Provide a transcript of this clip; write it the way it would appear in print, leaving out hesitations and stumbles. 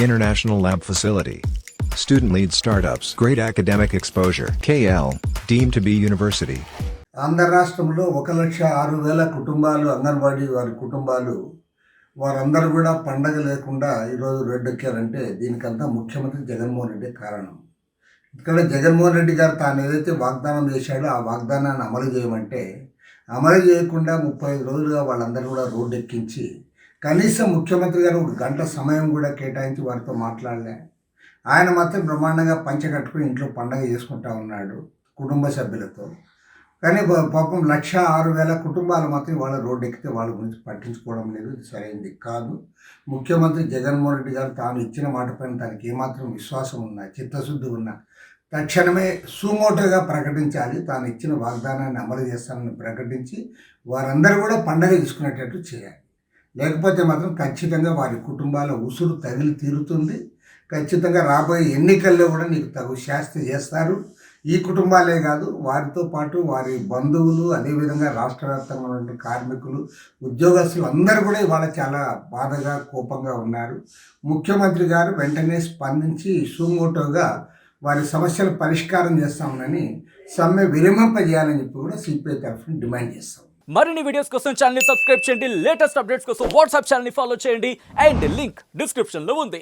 International Lab Facility. Student-led startups. Great academic exposure. KL. Deemed to be university. Andhra రాష్ట్రంలో 1,06,000 కుటుంబాలు అంగన్వాడీ వారి కుటుంబాలు వారందరూ కూడా పండగ లేకుండా ఈరోజు రోడ్డెక్కారంటే దీనికంతా ముఖ్యమంత్రి జగన్మోహన్ రెడ్డి కారణం. ఇక్కడ జగన్మోహన్ రెడ్డి గారు తాను ఏదైతే వాగ్దానం చేశాడో ఆ వాగ్దానాన్ని అమలు చేయమంటే అమలు చేయకుండా 35 రోజులుగా వాళ్ళందరూ కూడా రోడ్డెక్కించి కనీసం ముఖ్యమంత్రి గారు 1 గంట సమయం కూడా కేటాయించి వారితో మాట్లాడలే. ఆయన మాత్రం బ్రహ్మాండంగా పంచె కట్టుకుని ఇంట్లో పండగ చేసుకుంటా ఉన్నాడు కుటుంబ సభ్యులతో. కానీ పాపం 1,06,000 కుటుంబాలు మాత్రం వాళ్ళ రోడ్డు ఎక్కితే వాళ్ళ గురించి పట్టించుకోవడం లేదు. ఇది సరైనది కాదు. ముఖ్యమంత్రి జగన్మోహన్ రెడ్డి గారు తాను ఇచ్చిన మాట పైన తనకి ఏమాత్రం విశ్వాసం ఉన్నా, చిత్తశుద్ధి ఉన్నా తక్షణమే సుమోటోగా ప్రకటించాలి. తాను ఇచ్చిన వాగ్దానాన్ని అమలు చేస్తానని ప్రకటించి వారందరూ కూడా పండగ తీసుకునేటట్టు చేయాలి. లేకపోతే మాత్రం ఖచ్చితంగా వారి కుటుంబాల ఉసురు తగిలి తీరుతుంది. ఖచ్చితంగా రాబోయే ఎన్నికల్లో కూడా నీకు తగు శాస్తి చేస్తారు. ఈ కుటుంబాలే కాదు, వారితో పాటు వారి బంధువులు, అదేవిధంగా రాష్ట్ర వ్యాప్తంగా ఉన్న కార్మికులు, ఉద్యోగస్తులు అందరూ కూడా ఇవాళ చాలా బాధగా, కోపంగా ఉన్నారు. ముఖ్యమంత్రి గారు వెంటనే స్పందించి సుమోటోగా వారి సమస్యల పరిష్కారం చేస్తామని సమ్మె విరమింపజేయాలని చెప్పి కూడా సిపిఐ తరఫున డిమాండ్ చేస్తాం. మరిన్ని వీడియోస్ కోసం ఛానల్ ని సబ్స్క్రైబ్ చేయండి. లేటెస్ట్ అప్డేట్స్ కోసం వాట్సాప్ ఛానల్ ని ఫాలో చేయండి. అండ్ లింక్ డిస్క్రిప్షన్ లో ఉంది.